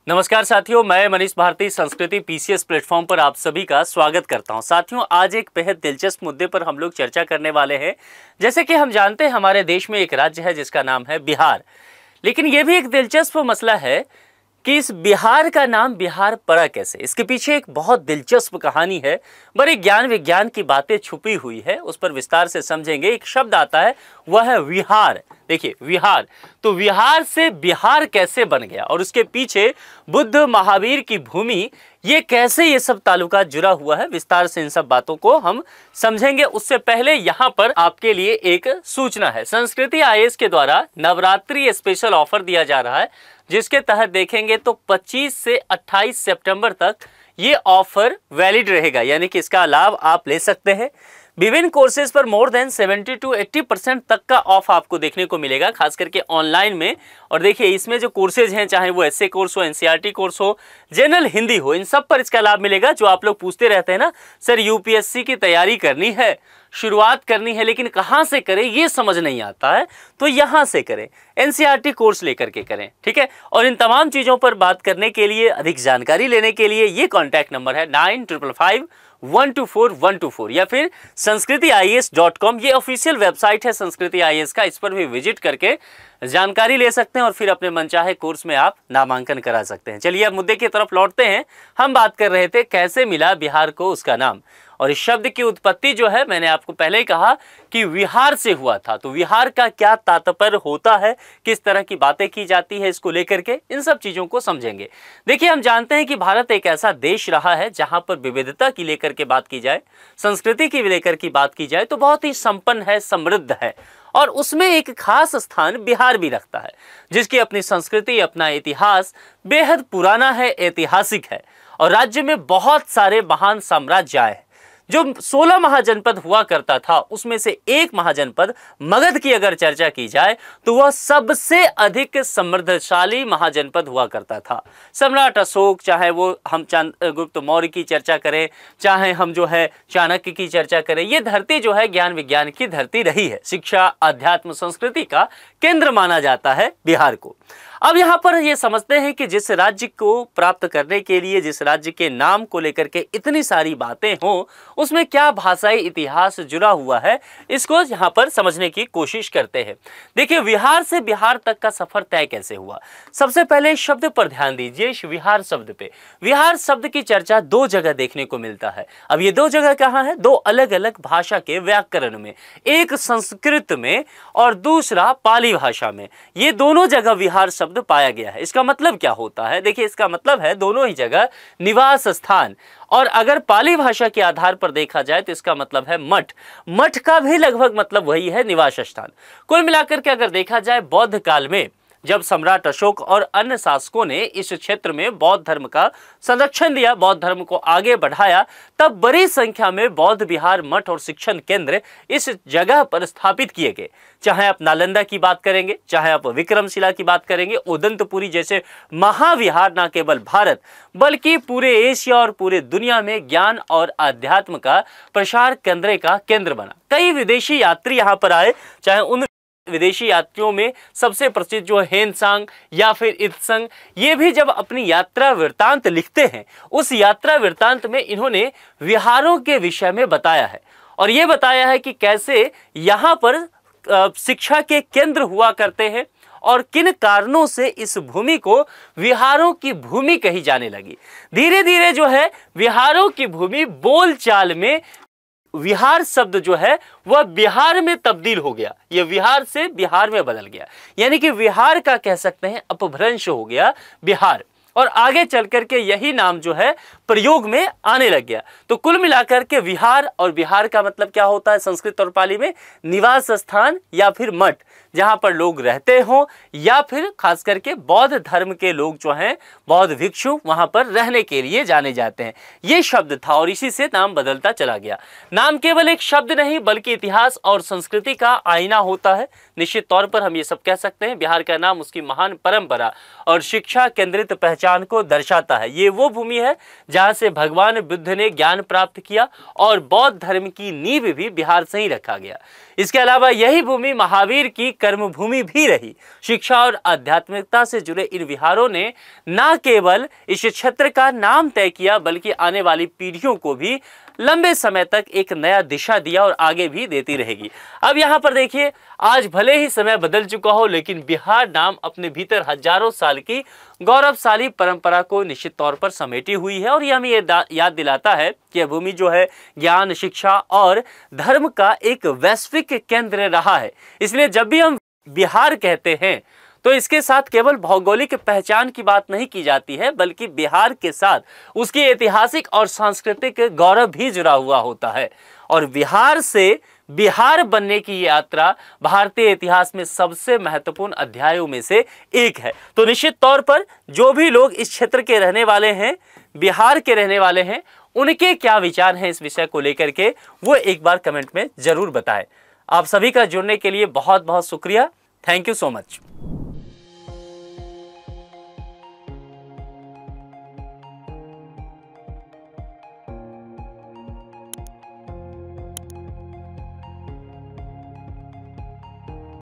नमस्कार साथियों, मैं मनीष भारती संस्कृति पीसीएस प्लेटफॉर्म पर आप सभी का स्वागत करता हूं। साथियों, आज एक बेहद दिलचस्प मुद्दे पर हम लोग चर्चा करने वाले हैं। जैसे कि हम जानते हैं, हमारे देश में एक राज्य है जिसका नाम है बिहार। लेकिन ये भी एक दिलचस्प मसला है कि इस बिहार का नाम बिहार पड़ा कैसे। इसके पीछे एक बहुत दिलचस्प कहानी है, बड़े ज्ञान विज्ञान की बातें छुपी हुई है, उस पर विस्तार से समझेंगे। एक शब्द आता है, वह है विहार। देखिए, विहार, तो विहार से बिहार कैसे बन गया और उसके पीछे बुद्ध महावीर की भूमि, ये कैसे ये सब ताल्लुकात जुड़ा हुआ है, विस्तार से इन सब बातों को हम समझेंगे। उससे पहले यहाँ पर आपके लिए एक सूचना है। संस्कृति आईएएस के द्वारा नवरात्रि स्पेशल ऑफर दिया जा रहा है, जिसके तहत देखेंगे तो 25 से 28 सितंबर तक ये ऑफर वैलिड रहेगा, यानी कि इसका लाभ आप ले सकते हैं। विभिन्न कोर्सेज पर मोर देन 70 to 80% तक का ऑफ आपको देखने को मिलेगा, खास करके ऑनलाइन में। और देखिए, इसमें जो कोर्सेज हैं, चाहे वो एसए कोर्स हो, एनसीईआरटी कोर्स हो, जनरल हिंदी हो, इन सब पर इसका लाभ मिलेगा। जो आप लोग पूछते रहते हैं ना, सर यूपीएससी की तैयारी करनी है, शुरुआत करनी है, लेकिन कहाँ से करें ये समझ नहीं आता है, तो यहाँ से करें, एनसीईआरटी कोर्स लेकर के करें, ठीक है। और इन तमाम चीज़ों पर बात करने के लिए, अधिक जानकारी लेने के लिए ये कॉन्टैक्ट नंबर है 9555124124 या फिर sanskritIAS.com। ये ऑफिशियल वेबसाइट है संस्कृति आईएएस का, इस पर भी विजिट करके जानकारी ले सकते हैं और फिर अपने मनचाहे कोर्स में आप नामांकन करा सकते हैं। चलिए अब मुद्दे की तरफ लौटते हैं। हम बात कर रहे थे कैसे मिला बिहार को उसका नाम, और इस शब्द की उत्पत्ति जो है, मैंने आपको पहले ही कहा कि विहार से हुआ था। तो विहार का क्या तात्पर्य होता है, किस तरह की बातें की जाती है इसको लेकर के, इन सब चीजों को समझेंगे। देखिए, हम जानते हैं कि भारत एक ऐसा देश रहा है जहां पर विविधता की लेकर के बात की जाए, संस्कृति की लेकर की बात की जाए तो बहुत ही संपन्न है, समृद्ध है। और उसमें एक खास स्थान बिहार भी रखता है, जिसकी अपनी संस्कृति, अपना इतिहास बेहद पुराना है, ऐतिहासिक है। और राज्य में बहुत सारे महान साम्राज्य आए हैं। जो 16 महाजनपद हुआ करता था, उसमें से एक महाजनपद मगध की अगर चर्चा की जाए तो वह सबसे अधिक समृद्धशाली महाजनपद हुआ करता था। सम्राट अशोक, चाहे वो हम चंद्रगुप्त मौर्य की चर्चा करें, चाहे हम जो है चाणक्य की चर्चा करें, ये धरती जो है ज्ञान विज्ञान की धरती रही है। शिक्षा, अध्यात्म, संस्कृति का केंद्र माना जाता है बिहार को। अब यहाँ पर ये समझते हैं कि जिस राज्य को प्राप्त करने के लिए, जिस राज्य के नाम को लेकर के इतनी सारी बातें हों, उसमें क्या भाषाई इतिहास जुड़ा हुआ है, इसको यहाँ पर समझने की कोशिश करते हैं। देखिए, विहार से बिहार तक का सफर तय कैसे हुआ। सबसे पहले शब्द पर ध्यान दीजिए, इस विहार शब्द पे। विहार शब्द की चर्चा दो जगह देखने को मिलता है। अब ये दो जगह कहाँ है? दो अलग अलग भाषा के व्याकरण में, एक संस्कृत में और दूसरा पाली भाषा में। ये दोनों जगह विहार शब्द पाया गया है। इसका मतलब क्या होता है? देखिए, इसका मतलब है दोनों ही जगह निवास स्थान। और अगर पाली भाषा के आधार पर देखा जाए तो इसका मतलब है मठ। मठ का भी लगभग मतलब वही है, निवास स्थान। कुल मिलाकर के अगर देखा जाए, बौद्ध काल में जब सम्राट अशोक और अन्य शासकों ने इस क्षेत्र में बौद्ध धर्म का संरक्षण दिया, बौद्ध धर्म को आगे बढ़ाया, तब बड़ी संख्या में बौद्ध विहार, मठ और शिक्षण केंद्र इस जगह पर स्थापित किए गए। चाहे आप नालंदा की बात करेंगे, चाहे आप विक्रमशिला की बात करेंगे, उदंतपुरी जैसे महाविहार न केवल भारत बल्कि पूरे एशिया और पूरे दुनिया में ज्ञान और अध्यात्म का प्रसार करने का केंद्र बना। कई विदेशी यात्री यहाँ पर आए, चाहे उन विदेशी यात्रियों में सबसे प्रसिद्ध जो हेनसांग या फिर इत्संग, ये भी जब अपनी यात्रा वृत्तांत लिखते हैं, उस यात्रा वृत्तांत में इन्होंने विहारों के विषय में बताया है। और ये बताया है कि कैसे यहाँ पर शिक्षा के केंद्र हुआ करते हैं और किन कारणों से इस भूमि को विहारों की भूमि कही जाने लगी। धीरे धीरे जो है विहारों की भूमि बोलचाल में विहार शब्द जो है वह बिहार में तब्दील हो गया, यह विहार से बिहार में बदल गया। यानी कि विहार का कह सकते हैं अपभ्रंश हो गया बिहार, और आगे चल करके यही नाम जो है प्रयोग में आने लग गया। तो कुल मिलाकर के विहार और बिहार का मतलब क्या होता है संस्कृत और पाली में? निवास स्थान या फिर मठ, जहाँ पर लोग रहते हों, या फिर खास करके बौद्ध धर्म के लोग जो हैं, बौद्ध भिक्षु, वहाँ पर रहने के लिए जाने जाते हैं। ये शब्द था और इसी से नाम बदलता चला गया। नाम केवल एक शब्द नहीं बल्कि इतिहास और संस्कृति का आईना होता है। निश्चित तौर पर हम ये सब कह सकते हैं, बिहार का नाम उसकी महान परंपरा और शिक्षा केंद्रित पहचान को दर्शाता है। ये वो भूमि है जहाँ से भगवान बुद्ध ने ज्ञान प्राप्त किया और बौद्ध धर्म की नींव भी बिहार से ही रखा गया। इसके अलावा यही भूमि महावीर की कर्मभूमि भी रही। शिक्षा और आध्यात्मिकता से जुड़े इन विहारों ने न केवल इस क्षेत्र का नाम तय किया बल्कि आने वाली पीढ़ियों को भी लंबे समय तक एक नया दिशा दिया और आगे भी देती रहेगी। अब यहाँ पर देखिए, आज भले ही समय बदल चुका हो लेकिन बिहार नाम अपने भीतर हजारों साल की गौरवशाली परंपरा को निश्चित तौर पर समेटी हुई है और ये हमें याद दिलाता है कि यह भूमि जो है ज्ञान, शिक्षा और धर्म का एक वैश्विक केंद्र रहा है। इसलिए जब भी हम बिहार कहते हैं तो इसके साथ केवल भौगोलिक पहचान की बात नहीं की जाती है बल्कि बिहार के साथ उसकी ऐतिहासिक और सांस्कृतिक गौरव भी जुड़ा हुआ होता है। और बिहार से बिहार बनने की यात्रा भारतीय इतिहास में सबसे महत्वपूर्ण अध्यायों में से एक है। तो निश्चित तौर पर जो भी लोग इस क्षेत्र के रहने वाले हैं, बिहार के रहने वाले हैं, उनके क्या विचार हैं इस विषय को लेकर के वो एक बार कमेंट में जरूर बताएं। आप सभी का जुड़ने के लिए बहुत बहुत शुक्रिया। Thank you so much.